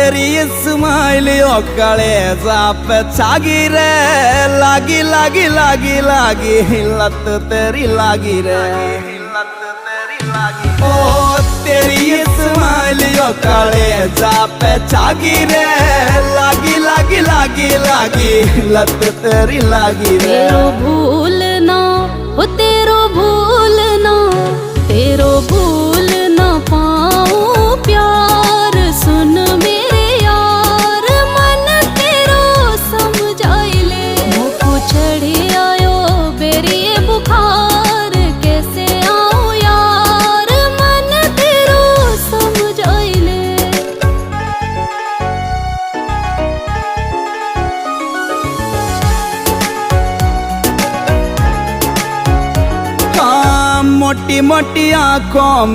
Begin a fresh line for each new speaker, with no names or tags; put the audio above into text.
तेरी स्माइल काले जाप छागी रे, लागी लागी लागी लागी लत तेरी लागी रे, लत तेरी लागी। ओ तेरी स्माइल काले जाप छागी रे, लागी लागी लागी लागी लत तेरी लागी रे।
तेरो भूलना हो तेरो भूलना, तेरो भूल ना पाऊं प्यार। सुन मेरे यार मन तेरो समझाई ले, मुझको चढ़े आयो बेरी बुखार। कैसे आऊं यार मन तेरो समझाई ले।
हाँ मोटी मोटी आँखों